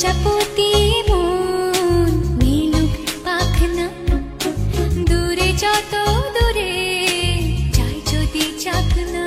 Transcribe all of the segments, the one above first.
প্রজাপতি মন নীলুক পাখনা, দূরে যত দূরে যাই যদি চাকনা।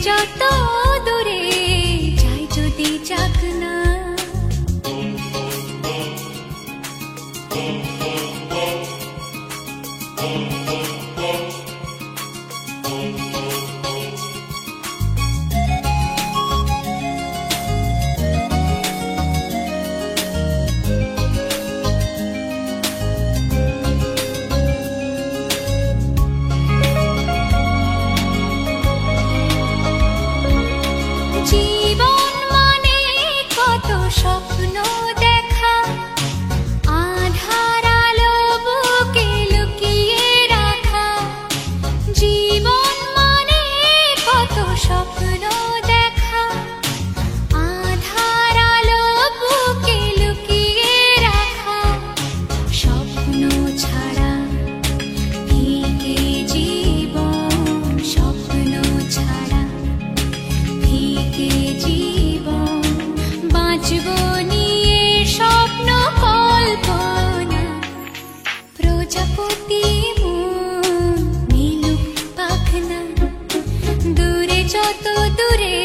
যত দূরে যাই যদি চাকনা। জীবন মানে কত স্বপ্ন দেখা, আধার আলো বুকে লুকিয়ে রাখা। জীবন মানে কত স্বপ্ন দেখা, আধার আলো বুকে লুকিয়ে রাখা। স্বপ্ন ছাড়া ফিকে জীবন, স্বপ্ন ছাড়া ফিকে জীবন। বাঁচব নিয়ে স্বপ্ন কল্পনা, প্রজাপতি মন নীলুক পাখনা, দূরে যত দূরে